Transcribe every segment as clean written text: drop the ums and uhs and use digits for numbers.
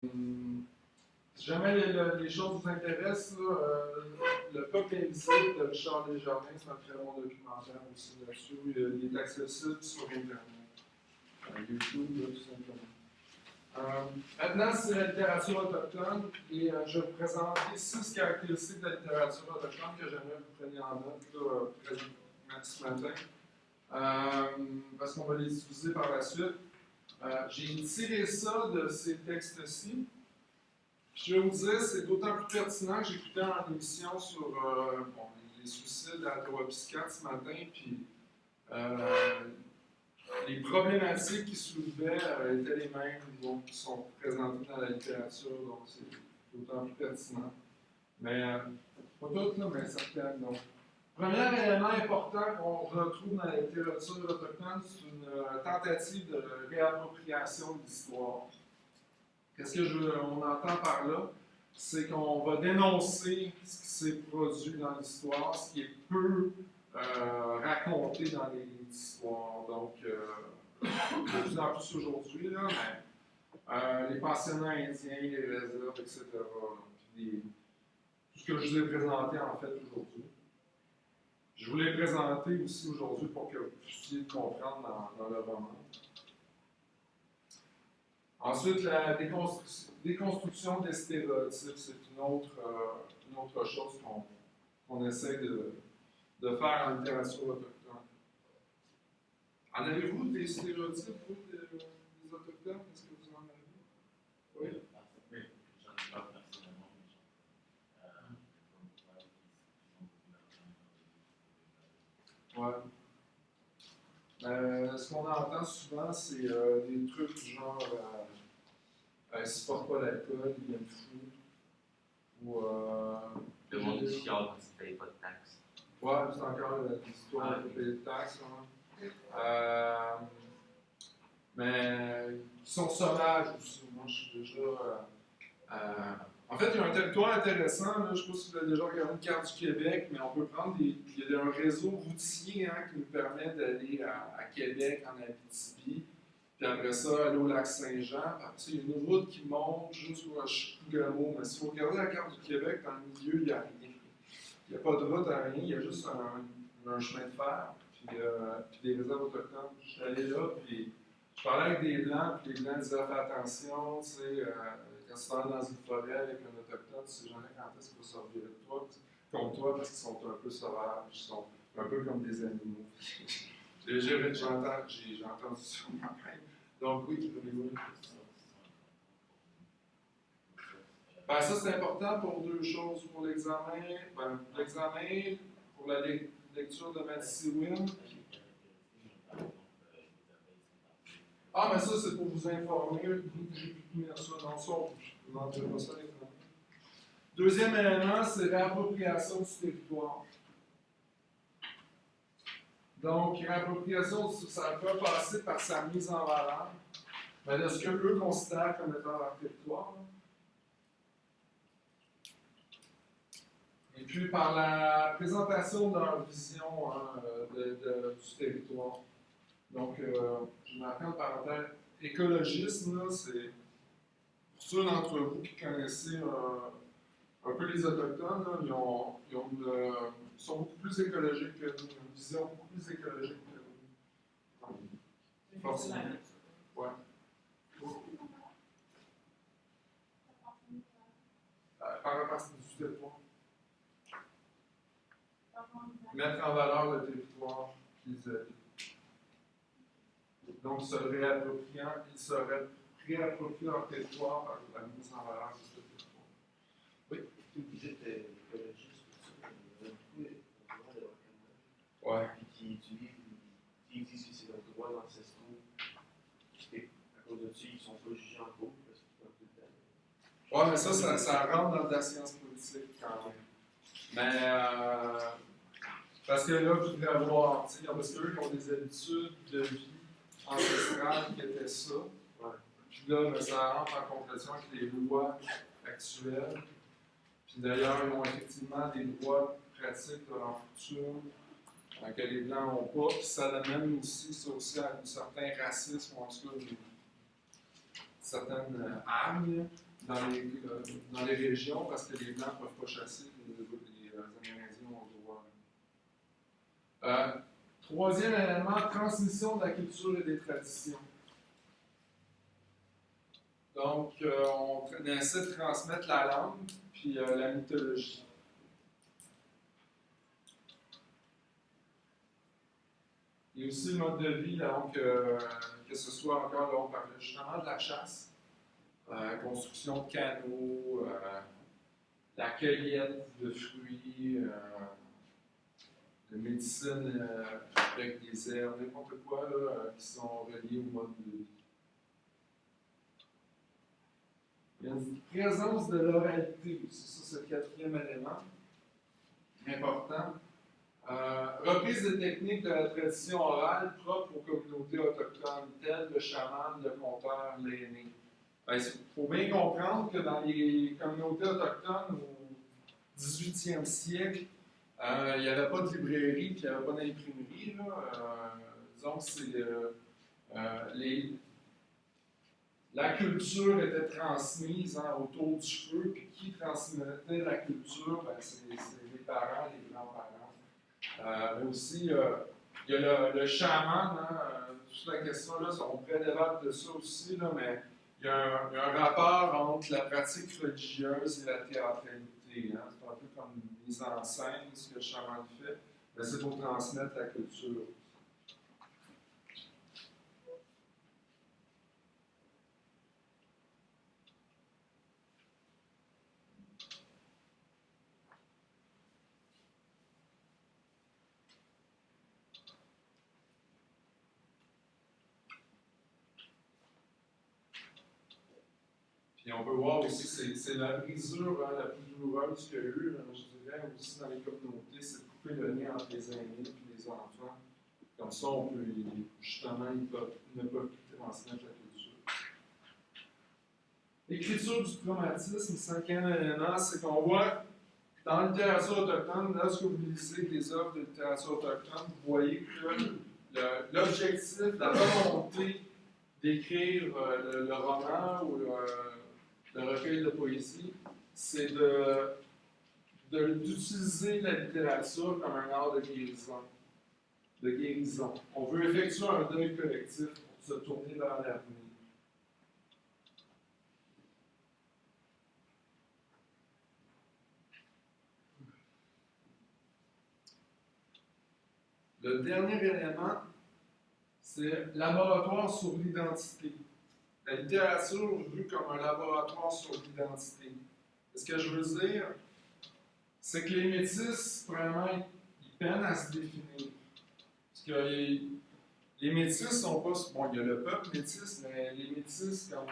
Si jamais les choses vous intéressent, là, le peuple invisible de Richard Desjardins, c'est un très bon documentaire aussi là-dessus. Il est accessible sur Internet, YouTube, là, tout simplement. Maintenant, c'est la littérature autochtone et je vais vous présenter 6 caractéristiques de la littérature autochtone que j'aimerais que vous preniez en note là, ce matin, parce qu'on va les utiliser par la suite. J'ai tiré ça de ces textes-ci. Je vais vous dire, c'est d'autant plus pertinent que j'écoutais en émission sur les suicides à Ottawa-Piscate ce matin, puis les problématiques qui soulevaient étaient les mêmes donc, qui sont présentées dans la littérature, donc c'est d'autant plus pertinent. Mais, pas toutes, là, mais certaines. Donc. Premier élément important qu'on retrouve dans la littérature autochtone, c'est une tentative de réappropriation de l'histoire. Qu'est-ce qu'on entend par là? C'est qu'on va dénoncer ce qui s'est produit dans l'histoire, ce qui est peu raconté dans les histoires. Donc, de plus en plus aujourd'hui, là, mais, les pensionnats indiens, les réserves, etc. Puis tout ce que je vous ai présenté en fait aujourd'hui. Je vous l'ai présenté aussi aujourd'hui pour que vous puissiez comprendre dans le roman. Ensuite, la déconstruction des stéréotypes, c'est une autre chose qu'on essaie de faire en littérature autochtone. En avez-vous des stéréotypes, vous, des autochtones? Est-ce que vous en avez? Oui? Oui, j'en ai pas personnellement, Ouais. Ce qu'on entend souvent, c'est des trucs genre ils ne supportent pas l'alcool, ils viennent fous. Ou. Le monde qui chiale quand ils ne payent pas de taxes. Ouais, c'est encore l'histoire de payer de taxes. Hein. Mais ils sont sauvages aussi. Moi, je suis déjà. En fait, il y a un territoire intéressant. Là, je ne sais pas si vous avez déjà regardé une carte du Québec, mais on peut prendre il y a un réseau routier qui nous permet d'aller à Québec, en Abitibi. Puis après ça, aller au lac Saint-Jean. Après ça, il y a une route qui monte jusqu'au Chibougamau. Mais si vous regardez la carte du Québec, dans le milieu, il n'y a rien. Il n'y a pas de route à rien, il y a juste un chemin de fer, puis des réserves autochtones. Je suis allé là, puis je parlais avec des Blancs, puis les Blancs disaient fais attention, tu sais, quand tu vas dans une forêt avec un autochtone, tu sais jamais quand est-ce qu'il va sortir de toi, contre toi, parce qu'ils sont un peu sauvages, ils sont un peu comme des animaux. J'ai entendu ça moi-même. Donc oui, prenez-vous. Ben, ça, c'est important pour deux choses. Pour l'examen, pour la lecture de Matsywin. Ah, mais ça, c'est pour vous informer. J'ai pu tenir ça dans son. Je vous en dirai pas ça l'examen. Deuxième élément, c'est réappropriation du territoire. Donc, réappropriation, ça peut passer par sa mise en valeur, mais de ce qu'eux considèrent comme étant leur territoire. Et puis par la présentation de leur vision du territoire. Donc, je marque en parenthèse, écologisme, c'est pour ceux d'entre vous qui connaissez un peu les Autochtones, là, ils sont beaucoup plus écologiques que nous, ils ont une vision beaucoup plus écologique que nous. Forcément. Ouais. Par rapport à du territoire. Mettre en valeur le territoire qu'ils habitent. Donc, se réappropriant, ils se réapproprient leur territoire par la mise en valeur de ce territoire. Oui? Vous êtes écologiste, beaucoup de droits de reconnaissance. Ouais. Puis qui disent que c'est leurs droits ancestraux. Et à cause de ça, ils ne sont pas jugés en cours parce qu'ils sont tout le temps. Ouais, mais ça rentre dans de la science politique quand même. Mais. Parce que là, je voudrais voir, parce qu'eux, ils ont des habitudes de vie ancestrales qui étaient ça. Ouais. Puis là, ben, ça rentre en compétition avec les lois actuelles. Puis d'ailleurs, ils ont effectivement des droits pratiques de leur futur que les Blancs n'ont pas. Puis ça amène aussi, ça aussi à un certain racisme, ou en tout cas, certaines hargnes dans les régions parce que les Blancs ne peuvent pas chasser, les Amérindiens ont le droit. Troisième élément, transmission de la culture et des traditions. Donc, on essaie de transmettre la langue puis la mythologie. Et aussi le mode de vie, donc, que ce soit encore, là, on parlait justement de la chasse, construction de canaux, la cueillette de fruits, de médecine avec des herbes, n'importe quoi là, qui sont reliés au mode de vie. Il y a une présence de l'oralité aussi, ça c'est le quatrième élément important. Reprise des techniques de la tradition orale propres aux communautés autochtones, telles le chaman, le conteur, l'aîné. Il faut bien comprendre que dans les communautés autochtones au 18e siècle, il n'y avait pas de librairie, puis il n'y avait pas d'imprimerie. Disons que c'est la culture était transmise autour du feu, puis qui transmettait la culture, c'est les parents, les grands-parents. Mais aussi, il y a le chaman, toute la question là, on pourrait débattre de ça aussi, là, mais il y a un rapport entre la pratique religieuse et la théâtralité. C'est un peu comme une mise en scène, ce que le chaman fait, mais c'est pour transmettre la culture. Et on peut voir aussi, c'est la brisure la plus douloureuse qu'il y a eu, je dirais, aussi dans les communautés, c'est de couper le lien entre les aînés et les enfants. Comme ça, on peut, justement, ils ne peuvent plus transmettre la culture. L'écriture du traumatisme, cinquième élément, c'est qu'on voit dans la littérature autochtone, lorsque vous lisez des œuvres de littérature autochtone, vous voyez que l'objectif, la volonté d'écrire le roman ou le recueil de poésie, c'est d'utiliser la littérature comme un art de guérison. On veut effectuer un deuil collectif pour se tourner vers l'avenir. Le dernier élément, c'est laboratoire sur l'identité. La littérature vue comme un laboratoire sur l'identité. Ce que je veux dire, c'est que les métis, vraiment, ils peinent à se définir. Parce que les métis sont pas... Bon, il y a le peuple métis, mais les métis comme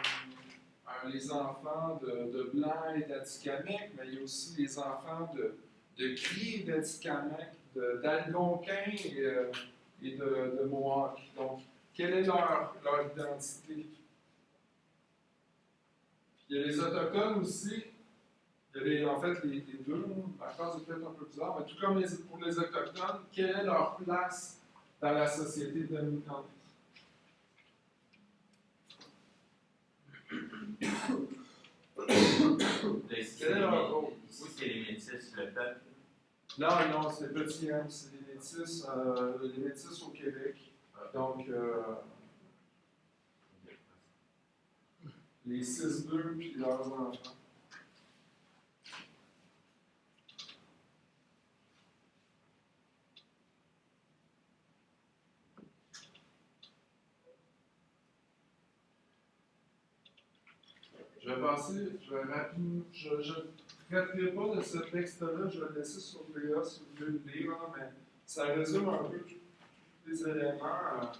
les enfants de Blancs et d'Atikamekw, mais il y a aussi les enfants de Cris et d'Atikamekw, d'Algonquins et de Mohawks. Donc, quelle est leur identité? Il y a les Autochtones aussi. Il y a en fait les deux. La phrase est peut-être un peu bizarre, mais tout comme pour les Autochtones, quelle est leur place dans la société dominante? Ici, c'est les métis, le peuple. Non, c'est petit, hein, c'est les métis au Québec. Donc, les 6-2 puis leurs enfants. Je vais passer, je vais rapidement, je ne traiterai pas de ce texte-là, je vais le laisser sur le gars si vous voulez le lire, mais ça résume un peu tous les éléments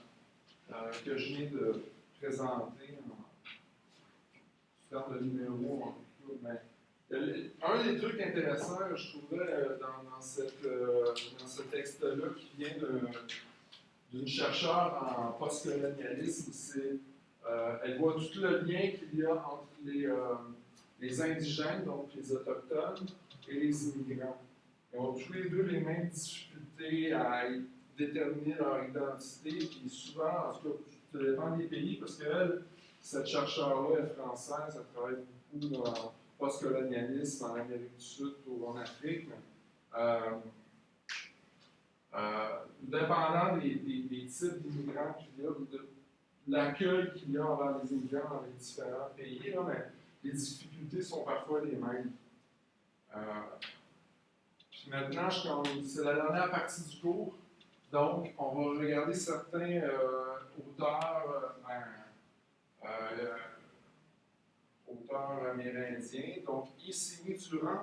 que je viens de présenter en termes de numéros. Mais, un des trucs intéressants, je trouvais, dans ce texte-là, qui vient d'une chercheure en postcolonialisme, c'est elle voit tout le lien qu'il y a entre les indigènes, donc les autochtones, et les immigrants. Ils ont tous les deux les mêmes difficultés à déterminer leur identité, puis souvent, en tout cas, ça dépend des pays, parce qu'elle, cette chercheure-là, est française, elle travaille beaucoup dans le post-colonialisme en Amérique du Sud ou en Afrique. Dépendant des types d'immigrants qu'il y a, de l'accueil qu'il y a envers les immigrants dans les différents pays, là, mais les difficultés sont parfois les mêmes. Puis maintenant, c'est la dernière partie du cours, donc on va regarder certains auteurs, auteurs amérindiens. Donc, Issimi Durant,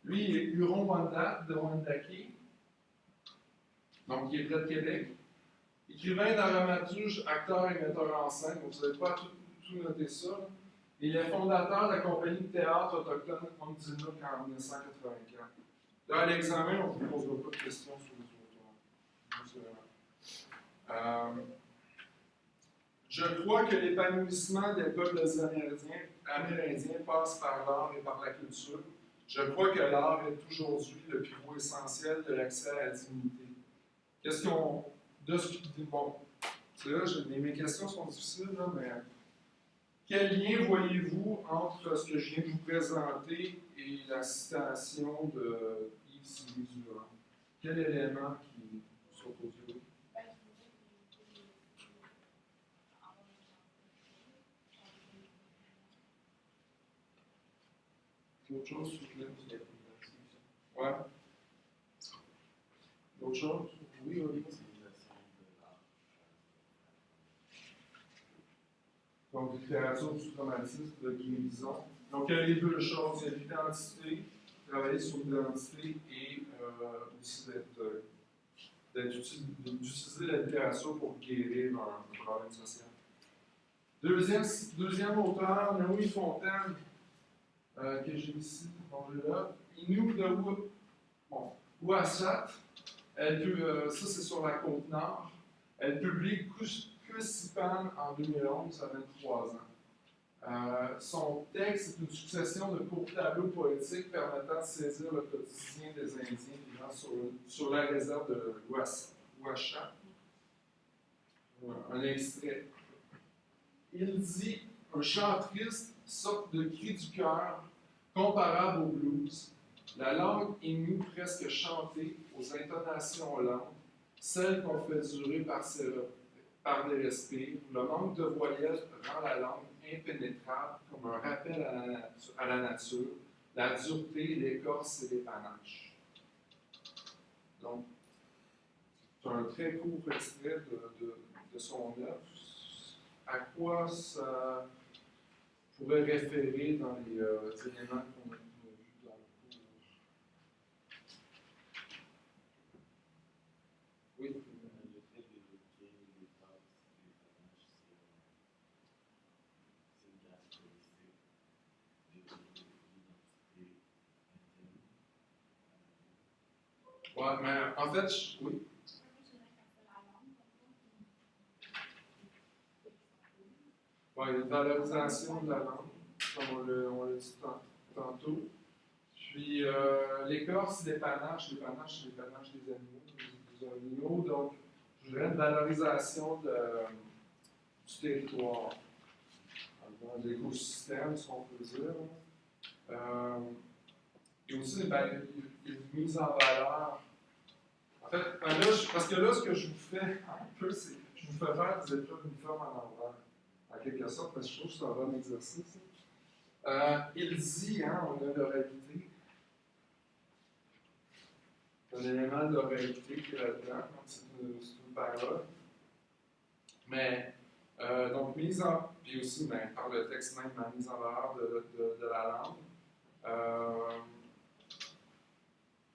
lui, il est Huron-Wendat de Wendake, donc il est près de Québec. Écrivain, dramaturge, acteur et metteur en scène, vous n'avez pas tout noté ça. Là. Il est fondateur de la compagnie de théâtre autochtone Ondinuk en 1984. Là, à l'examen, on ne vous posera pas de questions sur les auteurs. Je crois que l'épanouissement des peuples amérindiens passe par l'art et par la culture. Je crois que l'art est aujourd'hui le pivot essentiel de l'accès à la dignité. Qu'est-ce qu'on. Bon, c'est là, mes questions sont difficiles, là, mais quel lien voyez-vous entre ce que je viens de vous présenter et la citation de Yves Sylvie Durand? Quel élément qui s'oppose à vous? Autre chose, s'il vous plaît? Ouais. D'autres choses? Oui, oui. Donc, littérature du traumatisme de Guy-Bison. Donc, il y a les deux choses. Il y a l'identité, travailler sur l'identité et aussi d'utiliser la littérature pour guérir un problème social. Deuxième auteur, Naomi Fontaine, que j'ai ici, là. Innu de Ouassat. Ça, c'est sur la Côte-Nord. Elle publie Kusipan en 2011, à 23 ans. Son texte est une succession de courts tableaux poétiques permettant de saisir le quotidien des Indiens vivant sur la réserve de Ouacha. Un extrait. Il dit « Un chant triste, sorte de cri du cœur, comparable au blues. La langue émue presque chantée aux intonations lentes, celle qu'on fait durer par des respires. Le manque de voyelles rend la langue impénétrable comme un rappel à la nature, la dureté, l'écorce et les panaches. » Donc, c'est un très court extrait de son œuvre. À quoi ça pourrait référer dans les éléments qu'on a vus dans le cours? Oui. Le fait d'évoquer les forces des panaches, c'est une caractéristique de l'identité interne. Ouais, mais en fait, oui. Ouais, il y a une valorisation de la langue, comme on l'a dit tantôt. Puis, l'écorce des panaches, les panaches des animaux, donc, je dirais une valorisation du territoire, de l'écosystème, si on peut dire. Et aussi une mise en valeur. En fait, là, parce que là, ce que je vous fais un peu, c'est je vous fais faire des épreuves uniformes en envers, en quelque sorte, parce que je trouve que c'est un bon exercice. Il dit, on a l'oralité. Un élément de l'oralité qui est là-dedans, donc c'est une parole. Mais, donc, puis aussi, par le texte même, la mise en valeur de la langue.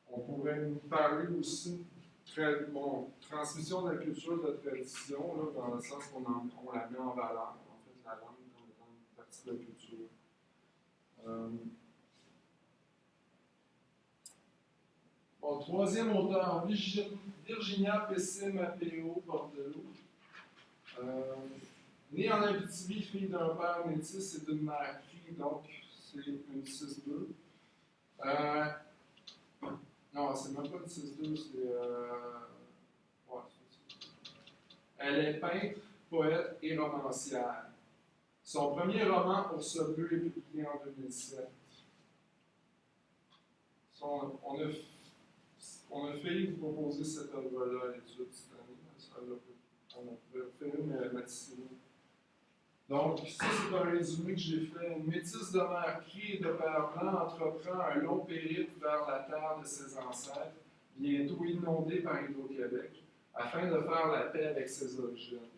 On pourrait nous parler aussi transmission de la culture, de la tradition, là, dans le sens qu'on la met en valeur, en fait, la langue comme étant une partie de la culture. Troisième auteur, Virginia Pesce-Mapeo Bordelot. Née en Abitibi, fille d'un père métis et d'une mère fille, donc c'est une 6-2. Non, c'est même pas une 6-2, c'est. Ouais, c'est une 6-2. Elle est peintre, poète et romancière. Son premier roman, Ours bleu, est publié en 2007. On a failli vous proposer cette œuvre-là à l'étude cette année. On a fait une matinée. Donc, ça, c'est un résumé que j'ai fait. Une métisse de mère crie et de père blanc entreprend un long périple vers la terre de ses ancêtres, bientôt inondée par Hydro-Québec, afin de faire la paix avec ses origines.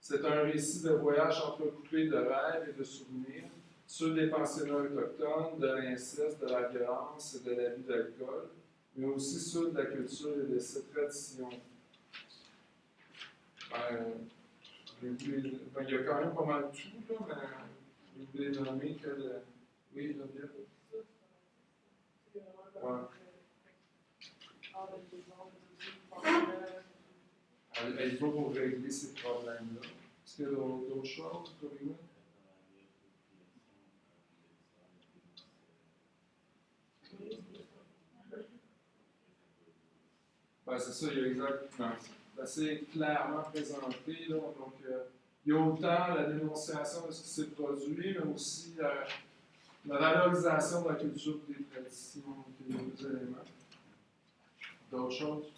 C'est un récit de voyage entrecoupé de rêves et de souvenirs, ceux des pensionnats autochtones, de l'inceste, de la violence et de l'abus d'alcool, mais aussi ceux de la culture et de ses traditions. Il y a quand même pas mal de tout, là, mais je voulais nommer que le... Oui, le bien. Ouais. Elle va pour régler ces problèmes-là. Est-ce qu'il y a d'autres choses, Corinne? Ben, c'est ça, il y a exactement. C'est assez clairement présenté. Là, donc, il y a autant la dénonciation de ce qui s'est produit, mais aussi la valorisation de la culture et des traditions, des deux éléments. D'autres choses?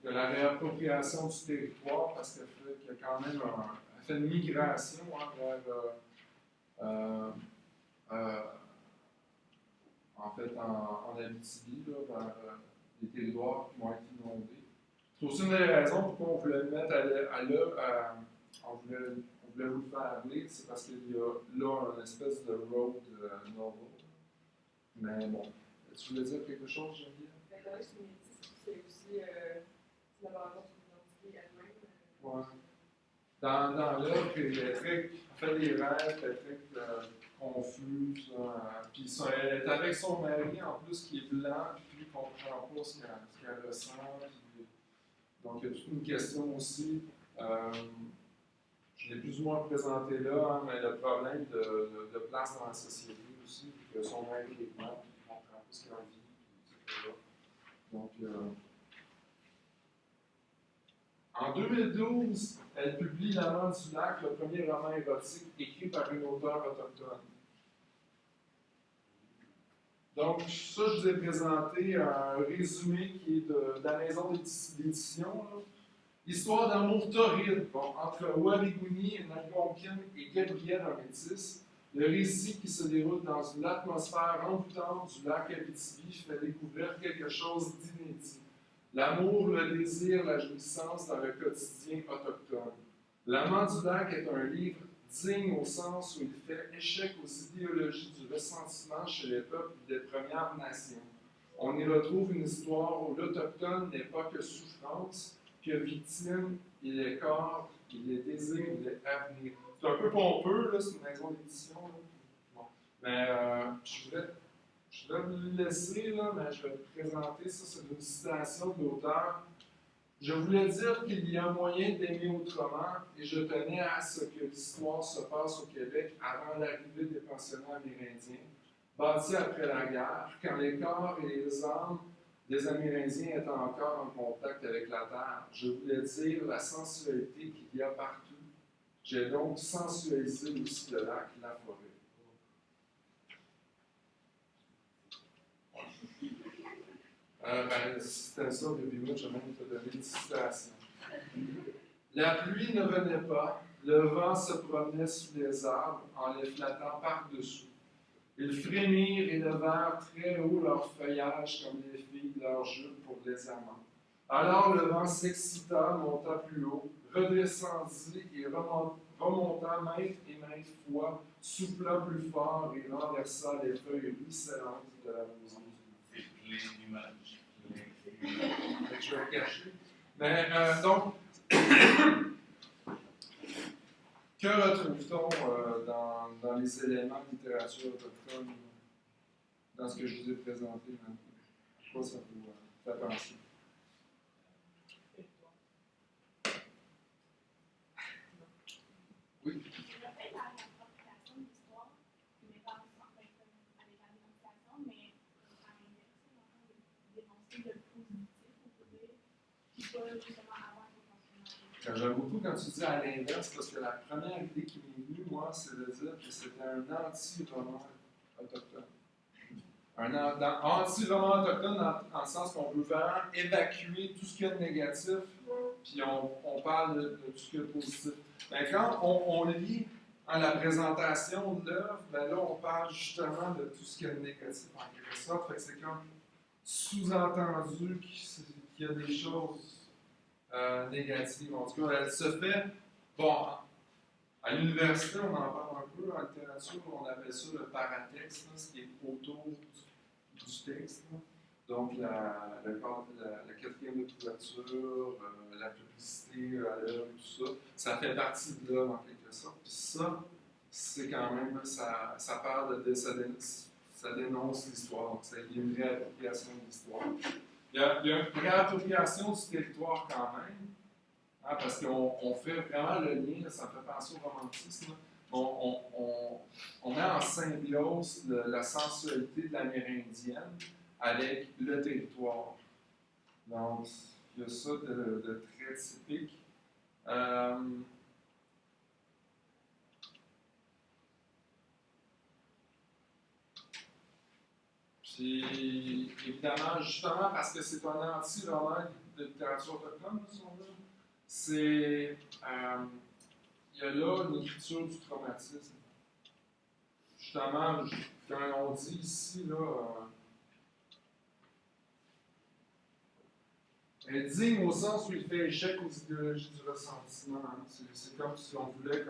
Il y a la réappropriation du territoire, parce qu'elle fait, qu'il y a quand même elle fait une migration vers. En fait, en Abitibi, là, vers les territoires qui vont être inondés. C'est aussi une des raisons pourquoi on voulait le mettre à l'œuvre, on voulait vous le faire lire, c'est parce qu'il y a là une espèce de road novel. Mais bon, tu voulais dire quelque chose, Geneviève? C'est aussi l'abandon de l'identité elle-même. Ouais. Dans l'œuvre, elle est très, en fait, les rêves, elle est très confuse. Puis elle est avec son mari, en plus, qui est blanc, puis lui ne comprend pas ce qu'elle ressent. Puis, donc, il y a toute une question aussi. Je l'ai plus ou moins présenté là, hein, mais le problème de place dans la société aussi, que son mari est blanc, puis il ne comprend pas ce qu'elle vit, etc. Donc, en 2012, elle publie L'Amant du lac, le premier roman érotique écrit par une auteure autochtone. Donc, ça, je vous ai présenté un résumé qui est de la maison d'édition. Histoire d'amour torride entre Wariguni, une Algonquine, et Gabrielle, un métis. Le récit qui se déroule dans une atmosphère envoûtante du lac Abitibi fait découvrir quelque chose d'inédit. L'amour, le désir, la jouissance dans le quotidien autochtone. L'Amant du lac est un livre digne au sens où il fait échec aux idéologies du ressentiment chez les peuples des Premières Nations. On y retrouve une histoire où l'Autochtone n'est pas que souffrance, que victime, il est corps, il est désir, il est avenir. C'est un peu pompeux, là, c'est une maison d'édition. Bon. Mais je vais vous le laisser, là, mais je vais te présenter ça. C'est une citation de l'auteur. Je voulais dire qu'il y a moyen d'aimer autrement et je tenais à ce que l'histoire se passe au Québec avant l'arrivée des pensionnats amérindiens, bâtis après la guerre, quand les corps et les âmes des Amérindiens étaient encore en contact avec la terre. Je voulais dire la sensualité qu'il y a partout. J'ai donc sensualisé aussi le lac, la forêt. C'était ça, depuis moi, je vais même te donner une citation. La pluie ne venait pas, le vent se promenait sous les arbres en les flattant par-dessous. Ils frémirent et levèrent très haut leur feuillage comme les filles de leur jupe pour les amants. Alors le vent s'excita, monta plus haut, redescendit et remonta maintes et maintes fois, souffla plus fort et renversa les feuilles ruisselantes de la rosée. Je vais le cacher. Mais donc, que retrouve-t-on dans les éléments de littérature autochtone, dans ce que je vous ai présenté maintenant? Quoi ça vous fait penser? Oui. Je rappelle à l'appropriation de l'histoire, qui n'est pas avec la dénonciation, mais à l'inverse, dénoncer le positif, on peut dire, qui va justement avant les pensionnats. J'aime beaucoup quand tu dis à l'inverse, parce que la première idée qui m'est venue, moi, c'est de dire que c'était un anti-roman autochtone. Anti-roman autochtone dans le sens qu'on veut vraiment évacuer tout ce qu'il y a de négatif, puis on parle de tout ce qu'il y a de positif. Mais quand on lit la présentation de l'œuvre, ben là, on parle justement de tout ce qu'il y a de négatif en quelque sorte. Fait que c'est comme sous-entendu qu'il y a des choses négatives. En tout cas, elle se fait. Bon, à l'université, on en parle un peu. En littérature, on appelle ça le paratexte, là, ce qui est autour du texte. Là. Donc, la quatrième de couverture, la publicité à l'œuvre, tout ça, ça fait partie de l'œuvre en quelque sorte. Puis ça, c'est quand même, ça parle ça dénonce l'histoire. Donc, il y a une réappropriation de l'histoire. Il y a une réappropriation du territoire quand même, hein, parce qu'on fait vraiment le lien, ça me fait penser au romantisme. On met en symbiose la sensualité de l'Amérindienne avec le territoire. Donc, il y a ça de très typique. Puis, évidemment, justement, parce que c'est un anti-roman de littérature autochtone, si on veut, il y a là une écriture du traumatisme. Justement, quand on dit ici, là, digne au sens où il fait échec aux idéologies du ressentiment. Hein. C'est comme si on voulait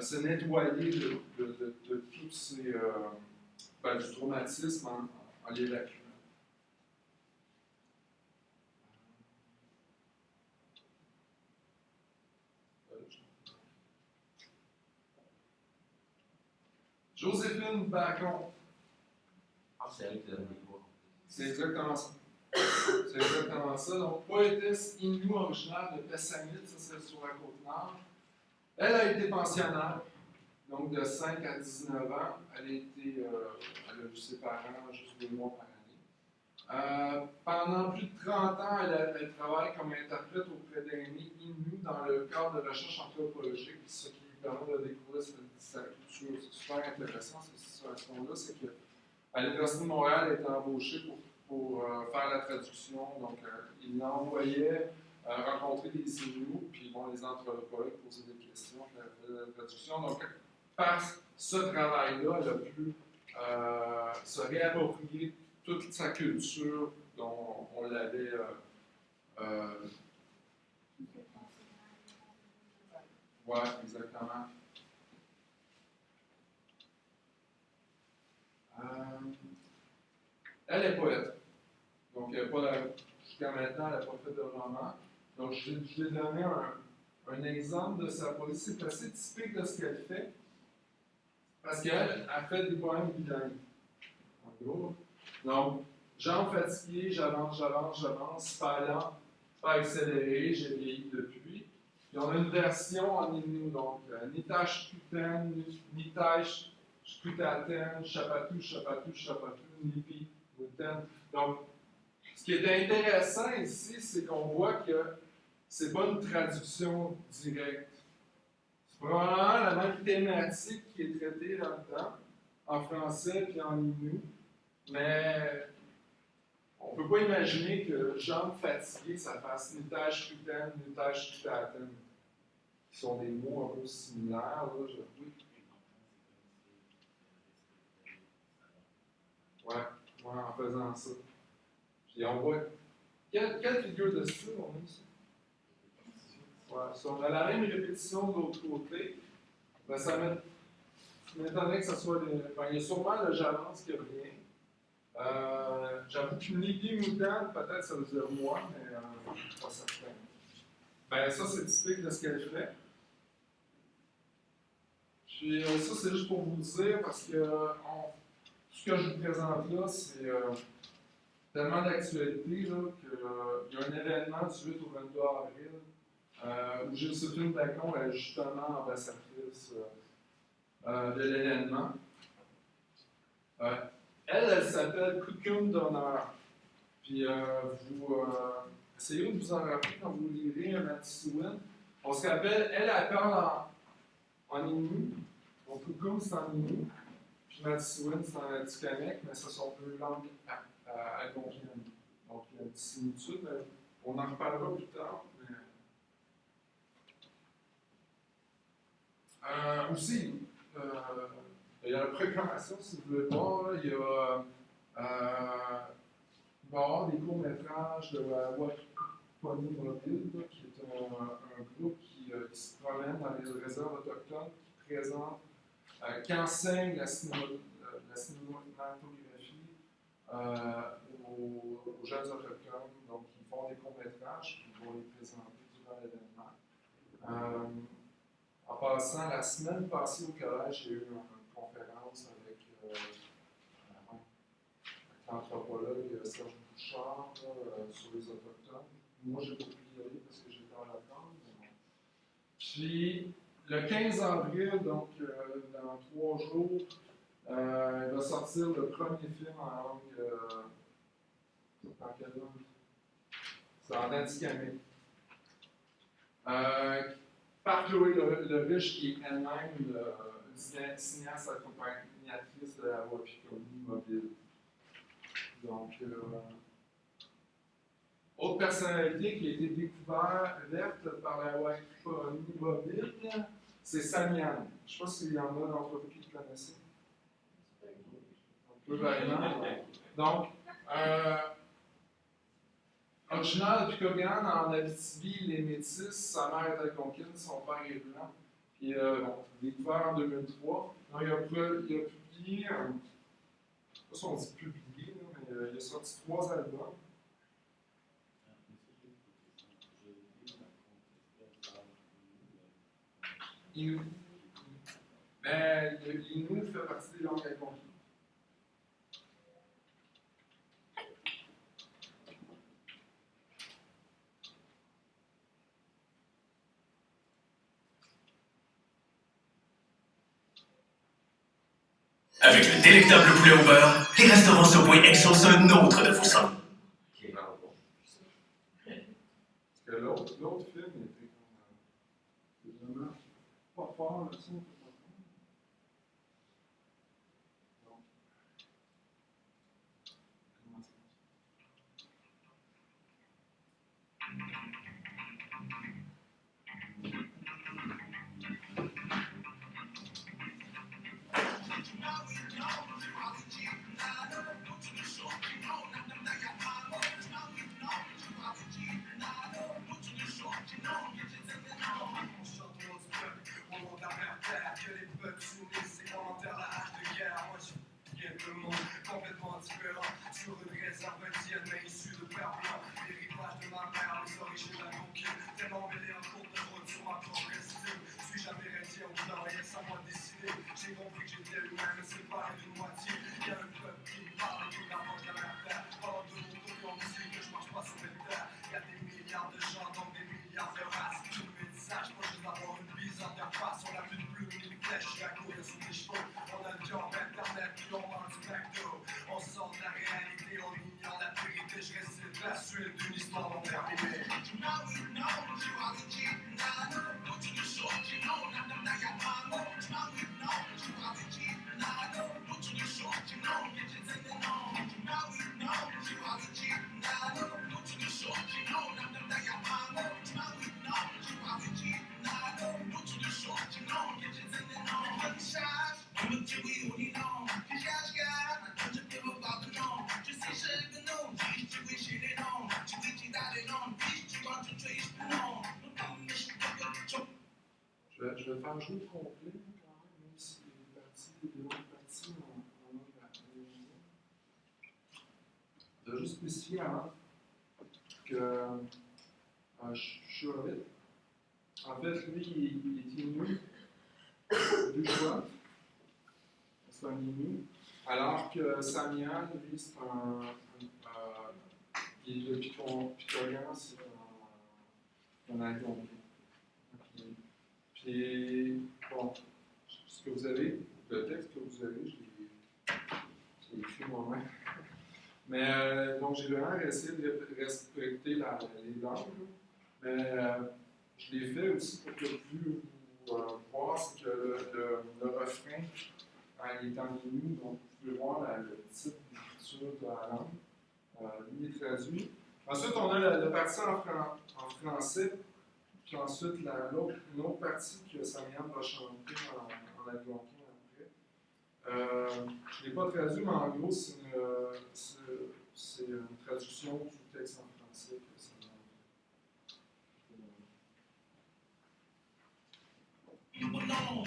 se nettoyer de tous ces... du traumatisme en l'évacuant. Joséphine Bacon. Ah, c'est elle qui donne des voix. C'est exactement ça. C'est exactement ça. Donc, poétesse inou originaire de Pessamit, ça c'est sur la côte-nord. Elle a été pensionnaire, donc de 5 à 19 ans. Elle a vu ses parents juste 2 mois par année. Pendant plus de 30 ans, elle travaille comme interprète auprès d'aînés inuits dans le cadre de recherche anthropologique, ce qui permet de découvrir sa culture. C'est super intéressant, cette situation-là. C'est qu'à l'Université de Montréal, elle était embauchée pour faire la traduction. Donc, il l'envoyait rencontrer des Inuits, puis les anthropologues posaient des questions, puis elle faisait la traduction. Donc, par ce travail-là, elle a pu se réapproprier toute sa culture dont on l'avait ouais, exactement. Elle est poète. Donc, jusqu'à maintenant, elle n'a pas fait de roman. Donc, je vais donner un exemple de sa poésie. C'est assez typique de ce qu'elle fait. Parce qu'elle a fait des poèmes bilingues. En gros. Donc, jambes fatiguées, j'avance, pas lent, pas accéléré, j'ai vieilli depuis. Puis on a une version en inou, donc Nitash Kuten, Nitash Skutaten, Chapatou, Nipi, Muten. Donc, ce qui est intéressant ici, c'est qu'on voit que c'est pas une traduction directe. C'est probablement la même thématique qui est traitée là-dedans, en français puis en inou. Mais on ne peut pas imaginer que jambes fatiguées, ça fasse Nitash Kuten, Nitash Kutaten. Qui sont des mots un peu similaires, là, j'avoue. Ouais, en faisant ça. Puis on voit. Quelle figure de style on a ici? Ouais, si on a la même répétition de l'autre côté, ben ça m'étonnerait que ce soit il y a sûrement le j'avance qui revient. J'avoue qu'une Nipi Moutan, peut-être ça veut dire moi, mais je ne suis pas certain. Ben ça, c'est typique de ce qu'elle fait. Puis ça, c'est juste pour vous dire, parce que ce que je vous présente là, c'est tellement d'actualité qu'il y a un événement du 8 au 22 avril où Joséphine Bacon est justement ambassadrice de l'événement. Elle s'appelle Coutume d'honneur. Puis est-ce essayez de vous en rappeler quand vous lirez Matsouin. On se rappelle, elle parle en Innu, donc Tukum c'est en Innu, puis Matsouin c'est en Atikamekw, mais ce sont deux langues algonquiennes. Donc il y a une petite similitude, mais on en reparlera plus tard. Aussi, il y a la programmation, si vous voulez voir, là, il y a il va y avoir des courts-métrages de Waponi Mobile, là, qui est un groupe qui se promène dans les réserves autochtones, qui présente, qui enseigne la cinématographie aux jeunes autochtones. Donc, ils font des courts-métrages, puis ils vont les présenter durant l'événement. En passant, la semaine passée au collège, j'ai eu une conférence avec l'anthropologue Serge Bouchard sur les Autochtones. Moi, j'ai pas pu y aller parce que j'étais en vacances. Puis, le 15 avril, donc dans 3 jours, il va sortir le premier film en langue. En quelle langue? C'est en Atikamekw. Par Chloé Leriche, qui est elle-même une cinéaste accompagnatrice de la Wapikoni Mobile. Donc, autre personnalité qui a été découverte par la Wapikoni Mobile, c'est Samian. Je ne sais pas s'il y en a d'entre vous qui le connaissez. Un peu vaguement. Donc, originaire de Picogan, en Abitibi, les Métis, sa mère est algonquine, son père est blanc. Puis, découvert en 2003. Donc, il a publié, je ne sais pas si on dit publié, là, mais il a sorti 3 albums. Innu. Mais l'Innu fait partie des langues algonquines. Avec le délectable poulet au beurre, les restaurants Subway exaucent un autre de vos sons. Parce que l'autre film était vraiment pas fort, le son. Je vais faire jouer le complet, quand même si les autres parties, on a la de juste spécifier avant que je suis vite. En fait, lui, il est Innu, 2 choix. C'est un Innu. Alors que Samian, lui, c'est il est de Picogan, c'est un algonquin. Puis, bon, ce que vous avez, le texte que vous avez, je l'ai écrit moi-même. Mais donc, j'ai vraiment essayé de respecter les langues. Là. Mais je l'ai fait aussi pour que vous voir, c'est que le refrain, il est en minu, donc vous pouvez voir le type d'écriture de la langue. Lui est traduit. Ensuite, on a la partie en français, puis ensuite une autre partie que Samian va chanter en algonquin après. Je ne l'ai pas traduit, mais en gros, c'est une traduction du texte en français que Samian a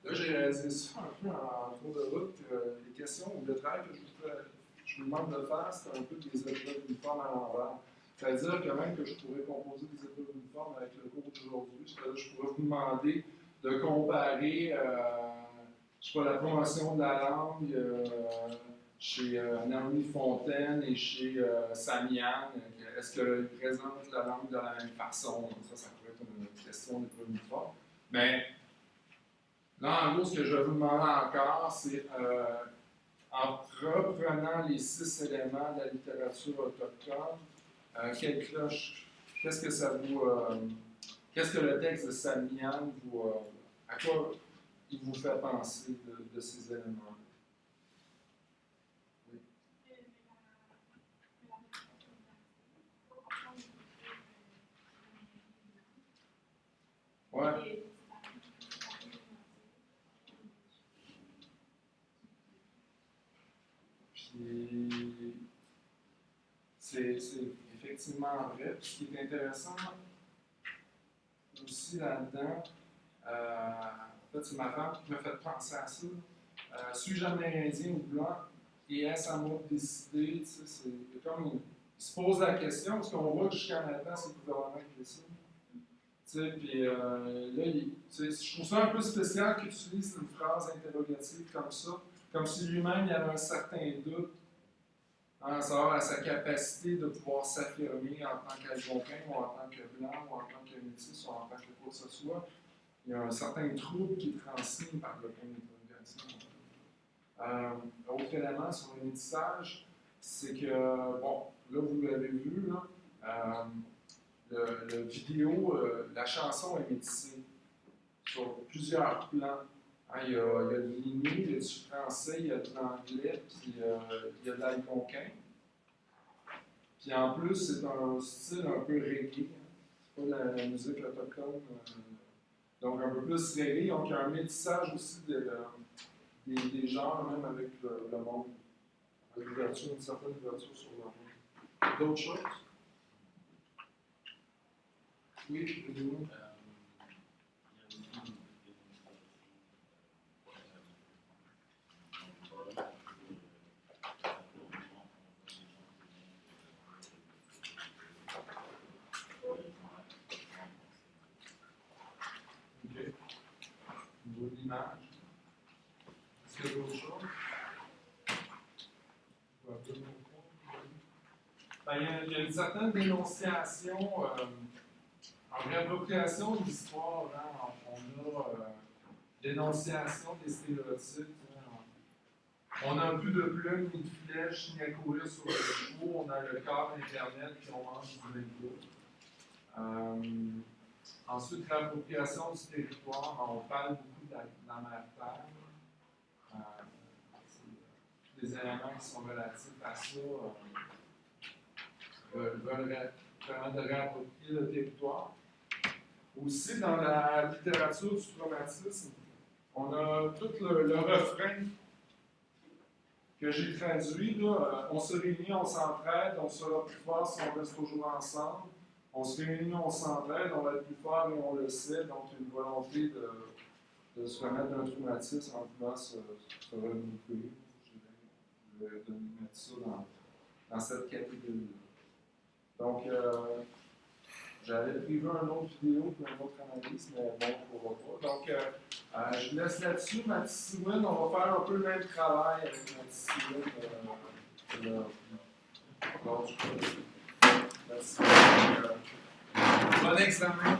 Là, j'ai réalisé ça un peu en cours de route. Les questions ou le travail que je vous demande de faire, c'est un peu des épreuves uniformes à l'envers. C'est-à-dire que même que je pourrais composer des épreuves uniformes avec le cours d'aujourd'hui, c'est-à-dire que je pourrais vous demander de comparer je sais pas, la promotion de la langue chez Naomi Fontaine et chez Samian. Est-ce qu'ils présentent la langue de la même façon? Ça pourrait être une question d'épreuve uniforme. Mais là, en gros, ce que je vais vous demander encore, c'est en reprenant les 6 éléments de la littérature autochtone, quelle cloche, qu'est-ce que ça vous. Qu'est-ce que le texte de Samian vous. À quoi il vous fait penser de ces éléments-là? Oui. Ouais. Puis, c'est effectivement vrai. Puis, ce qui est intéressant aussi là-dedans, en fait, c'est ma femme qui m'a fait penser à ça. Suis-je amérindien ou blanc et est-ce à moi de décider? Tu sais, c'est comme il se pose la question, parce qu'on voit que jusqu'à maintenant, c'est le gouvernement qui décide. Tu sais, puis là, je trouve ça un peu spécial qu'il utilise une phrase interrogative comme ça, comme si lui-même il avait un certain doute à savoir à sa capacité de pouvoir s'affirmer en tant qu'Algonquin ou en tant que blanc ou en tant que métis ou en tant que quoi que ce soit. Il y a un certain trouble qui est transmis par le point d'interrogation. Autre élément sur le métissage, c'est que, bon, là vous l'avez vu, là, le vidéo, la chanson est métissée sur plusieurs plans. Hein, il y a de l'innu, il y a du français, il y a de l'anglais, puis il y a de l'algonquin. Puis en plus, c'est un style un peu reggae. Hein. C'est pas la musique autochtone. Donc un peu plus reggae. Donc il y a un métissage aussi des genres, même avec le monde. Avec une certaine ouverture sur le monde. D'autres choses? Oui, Bruno. OK. Au niveau de l'image. Est-ce qu'il y a d'autres choses? Ben, il y a une certaine dénonciation en réappropriation de l'histoire. Hein, on a dénonciation des stéréotypes. Hein. On n'a plus de plumes ni de flèches ni à courir sur le chevaux. On a le corps Internet puis on mange du McDo. Ensuite, l'appropriation du territoire. On parle beaucoup de la mère-terre. C'est des éléments qui sont relatifs à ça. Veulent vraiment de réapproprier le territoire. Aussi, dans la littérature du traumatisme, on a tout le refrain que j'ai traduit. Là, on se réunit, on s'entraide, on sera plus fort si on reste toujours ensemble. On se réunit, on s'entraide, on va être plus fort et on le sait. Donc, une volonté de se remettre d'un traumatisme en pouvant se renouveler. Je vais mettre ça dans cette catégorie-là. Donc, j'avais prévu un autre vidéo pour une autre analyse, mais bon, on ne pourra pas. Donc, je vous laisse là-dessus. Ma Tissouine, on va faire un peu le même travail avec ma Tissouine lors du projet. Merci. Bon examen.